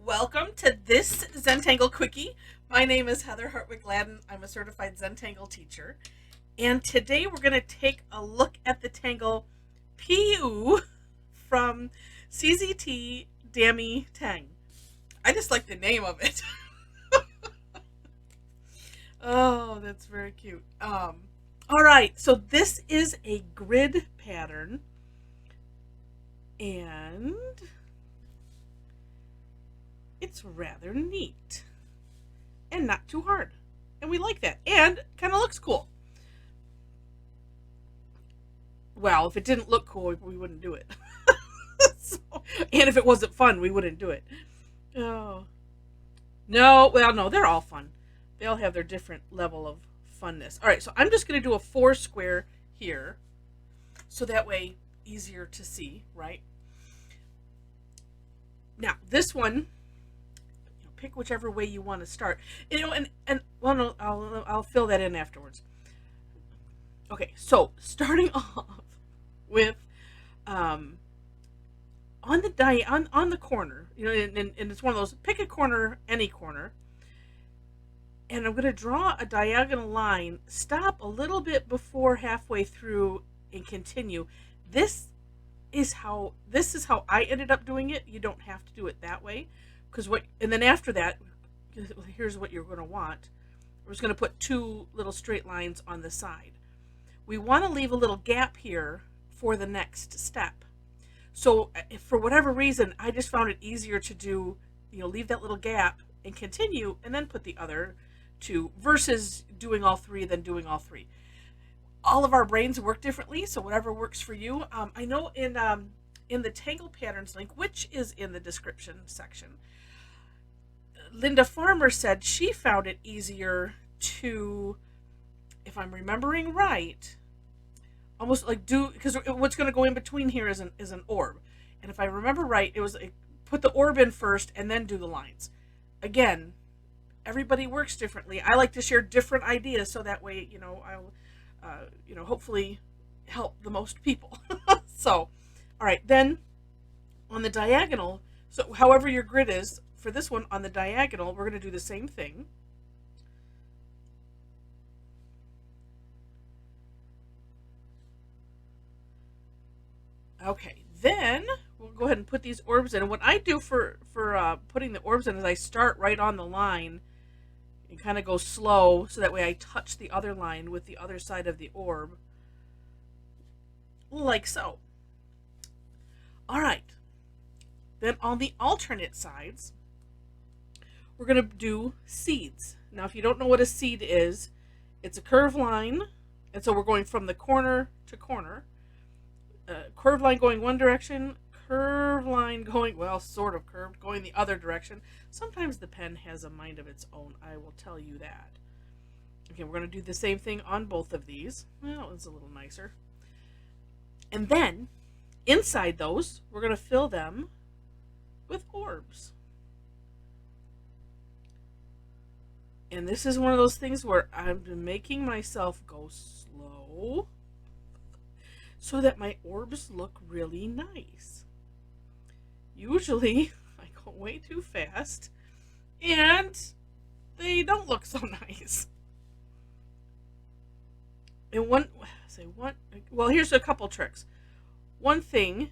Welcome to this Zentangle Quickie. My name is Heather Hartwick Gladden. I'm a Certified Zentangle Teacher. And today we're going to take a look at the tangle Peaooo from CZT Damy Teng. I just like the name of it. Oh, that's very cute. All right, so this is a grid pattern. And it's rather neat and not too hard, and we like that, and kind of looks cool. Well, if it didn't look cool, we wouldn't do it. So, and if it wasn't fun, we wouldn't do it. Oh no, well, no, they're all fun. They all have their different level of funness. All right, so I'm just going to do a 4 square here, so that way easier to see, right? Now this one, pick whichever way you want to start. And well, no, I'll fill that in afterwards. Okay, so starting off with on the corner, and it's one of those, pick a corner, any corner, and I'm going to draw a diagonal line. Stop a little bit before halfway through and continue. This is how I ended up doing it. You don't have to do it that way. And then after that, here's what you're going to want. We're just going to put 2 little straight lines on the side. We want to leave a little gap here for the next step. So if for whatever reason, I just found it easier to do, leave that little gap and continue, and then put the other 2, versus doing all 3, then doing all 3. All of our brains work differently, so whatever works for you. I know in the Tangle Patterns link, which is in the description section, Linda Farmer said she found it easier to, if I'm remembering right, almost like because what's going to go in between here is an orb. And if I remember right, it was put the orb in first and then do the lines. Again, everybody works differently. I like to share different ideas so that way, I'll, hopefully help the most people. So, all right, then on the diagonal, so however your grid is, for this one on the diagonal, we're going to do the same thing. Okay, then we'll go ahead and put these orbs in. And what I do for putting the orbs in is I start right on the line and kind of go slow, so that way I touch the other line with the other side of the orb, like so. All right, then on the alternate sides, we're going to do seeds. Now, if you don't know what a seed is, it's a curved line, and so we're going from the corner to corner. Curved line going one direction, curved line going, well, sort of curved, going the other direction. Sometimes the pen has a mind of its own, I will tell you that. Okay, we're going to do the same thing on both of these. Well, it's a little nicer. And then, inside those, we're going to fill them with orbs. And this is one of those things where I'm making myself go slow so that my orbs look really nice. Usually, I go way too fast, and they don't look so nice. And well, here's a couple tricks. One thing,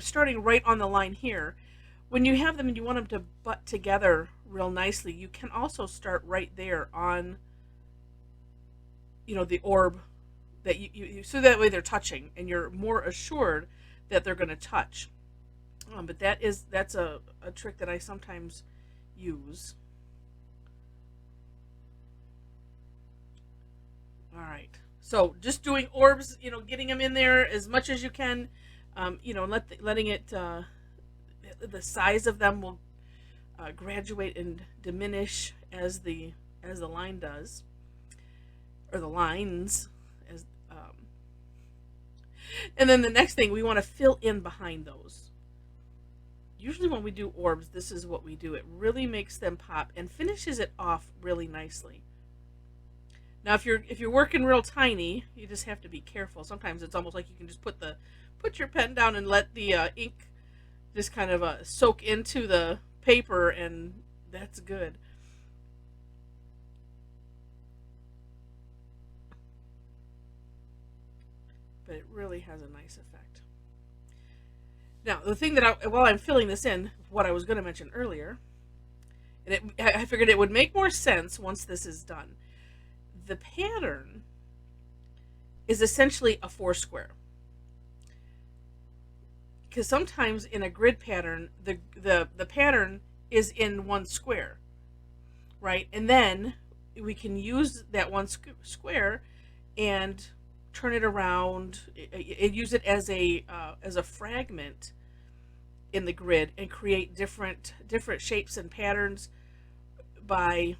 starting right on the line here, when you have them and you want them to butt together real nicely, you can also start right there on, the orb, that you so that way they're touching and you're more assured that they're going to touch. But that's a trick that I sometimes use. All right, so just doing orbs, getting them in there as much as you can, letting it, the size of them will graduate and diminish as the line does, or the lines, and then the next thing, we want to fill in behind those. Usually when we do orbs, this is what we do. It really makes them pop and finishes it off really nicely. Now, if you're working real tiny, you just have to be careful. Sometimes it's almost like you can just put your pen down and let the ink just kind of soak into the paper, and that's good. But it really has a nice effect. Now, the thing that while I'm filling this in, what I was going to mention earlier, and I figured it would make more sense once this is done. The pattern is essentially a 4 square. Because sometimes in a grid pattern, the pattern is in 1 square, right? And then we can use that 1 square and turn it around and use it as a fragment in the grid and create different shapes and patterns by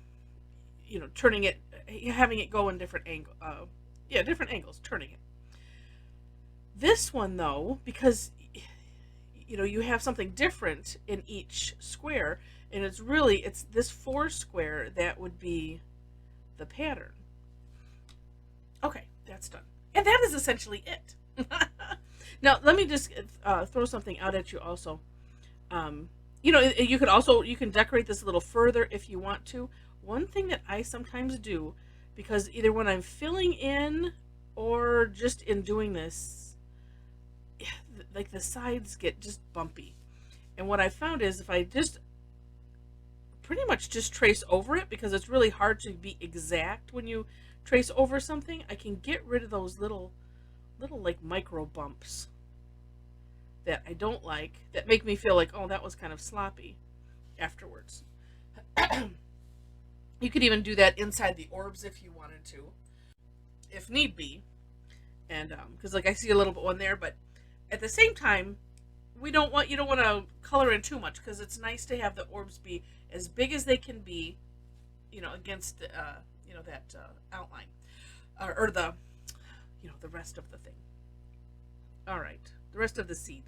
turning it, having it go in different angles, turning it. This one though, because you have something different in each square, and it's this 4 square that would be the pattern. Okay, that's done. And that is essentially it. Now, let me just throw something out at you also. You can decorate this a little further if you want to. One thing that I sometimes do, because either when I'm filling in or just in doing this, like the sides get just bumpy. And what I found is if I just pretty much just trace over it, because it's really hard to be exact when you trace over something, I can get rid of those little like micro bumps that I don't like, that make me feel like, oh, that was kind of sloppy afterwards. You could even do that inside the orbs if you wanted to, if need be. And because like I see a little bit one there, but at the same time, you don't want to color in too much, because it's nice to have the orbs be as big as they can be, against that outline, or the the rest of the thing. All right, the rest of the seed.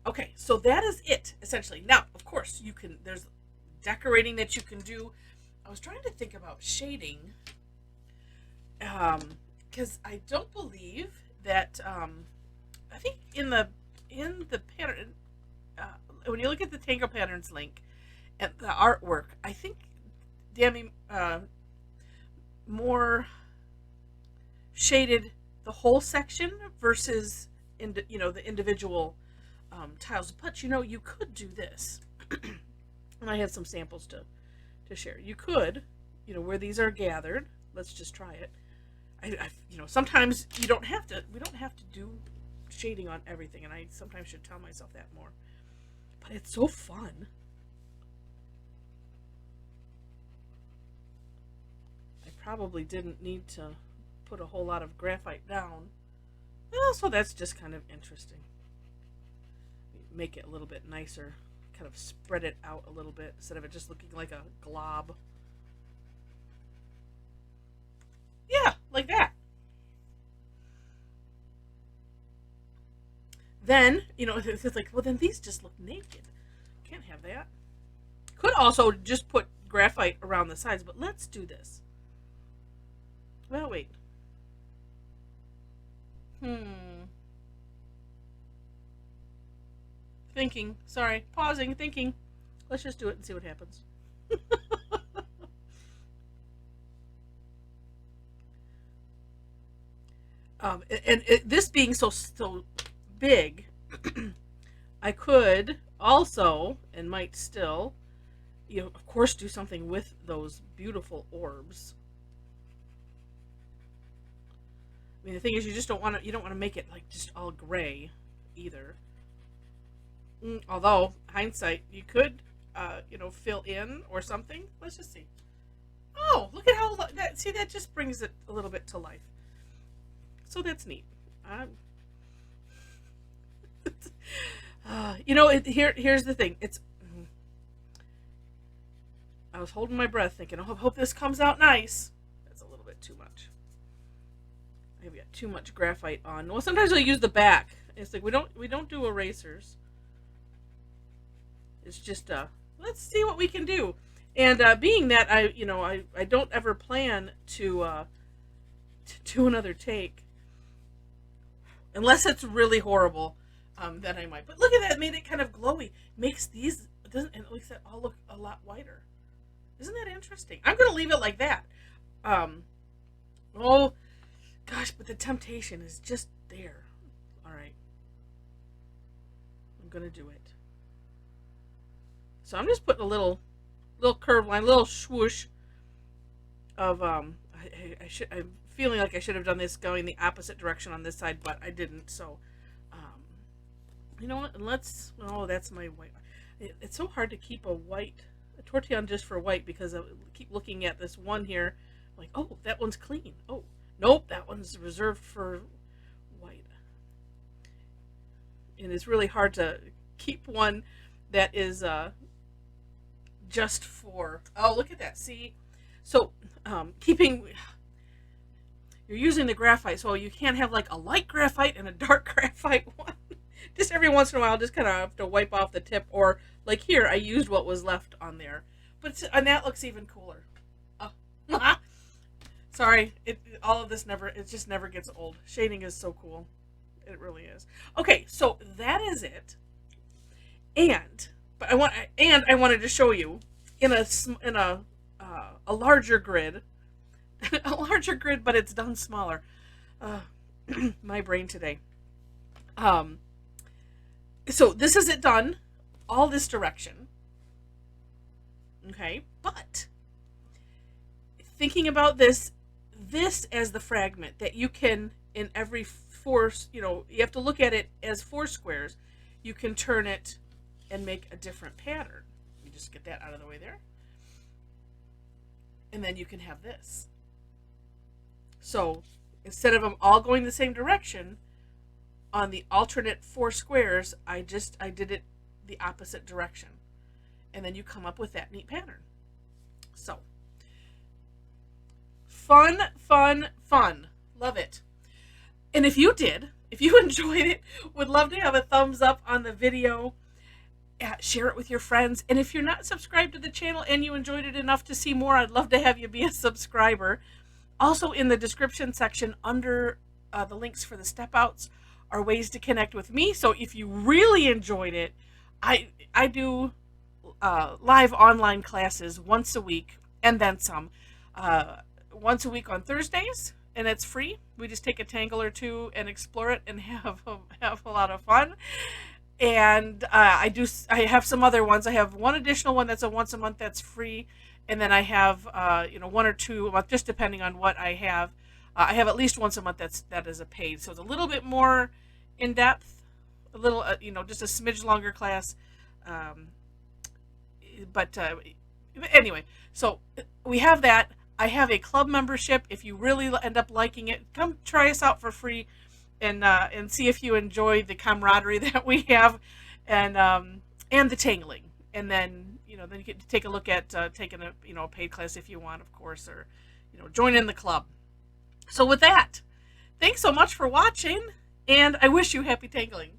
Okay, so that is it essentially. Now, of course, there's decorating that you can do. I was trying to think about shading, because I don't believe that. I think in the pattern, when you look at the Tangle Patterns link and the artwork, I think Damy more shaded the whole section versus the individual tiles. But you could do this, and I had some samples to share. You could, where these are gathered. Let's just try it. Sometimes we don't have to do shading on everything, and I sometimes should tell myself that more. But it's so fun. I probably didn't need to put a whole lot of graphite down. Well, so that's just kind of interesting. Make it a little bit nicer, kind of spread it out a little bit instead of it just looking like a glob. Yeah, like that. Then, it's like, well, then these just look naked. Can't have that. Could also just put graphite around the sides, but let's do this. Well, wait. Thinking. Sorry. Pausing. Thinking. Let's just do it and see what happens. This being so big, I could also, and might still, of course, do something with those beautiful orbs. I mean, the thing is, you don't want to make it like just all gray either. Although hindsight, you could, fill in or something. Let's just see. Oh, look at how that just brings it a little bit to life. So that's neat. Here's the thing. I was holding my breath, thinking, "Oh, I hope this comes out nice." That's a little bit too much. I've got too much graphite on. Well, sometimes I'll use the back. It's like we don't do erasers. It's just let's see what we can do. And being that I don't ever plan to do another take unless it's really horrible. then I might. But look at that, it made it kind of glowy. Makes these, doesn't it makes that all look a lot whiter. Isn't that interesting? I'm going to leave it like that. Oh, gosh, but the temptation is just there. All right. I'm going to do it. So I'm just putting a little curve line, little swoosh of, I'm feeling like I should have done this going the opposite direction on this side, but I didn't. So, you know what? And let's, oh, that's my white. It's so hard to keep a tortillon just for white, because I keep looking at this one here, like, oh, that one's clean. Oh, nope, that one's reserved for white. And it's really hard to keep one that is just for, oh, look at that, see? So you're using the graphite, so you can't have like a light graphite and a dark graphite one. Just every once in a while, just kind of have to wipe off the tip, or like here, I used what was left on there. But and that looks even cooler. Oh. Sorry, all of this it just never gets old. Shading is so cool. It really is. Okay, so that is it. But I wanted to show you in a larger grid, a larger grid, but it's done smaller. My brain today. So this is it done, all this direction. Okay, but thinking about this as the fragment that you can, in every four, you have to look at it as 4 squares. You can turn it and make a different pattern. You just get that out of the way there. And then you can have this. So instead of them all going the same direction, on the alternate 4 squares, I did it the opposite direction. And then you come up with that neat pattern. So, fun, fun, fun. Love it. And if you enjoyed it, would love to have a thumbs up on the video. Share it with your friends. And if you're not subscribed to the channel and you enjoyed it enough to see more, I'd love to have you be a subscriber. Also, in the description section under the links for the step outs are ways to connect with me. So if you really enjoyed it, I do live online classes once a week, and then some. Once a week on Thursdays, and it's free. We just take a tangle or two and explore it and have a lot of fun. And I have some other ones. I have one additional one that's a once a month that's free, and then I have 1 or 2 a month, just depending on what I have. I have at least once a month that is a paid, so it's a little bit more in depth, a little just a smidge longer class. But anyway, so we have that. I have a club membership. If you really end up liking it, come try us out for free, and see if you enjoy the camaraderie that we have, and the tangling. And then then you get to take a look at taking a paid class if you want, of course, or join in the club. So with that, thanks so much for watching, and I wish you happy tangling.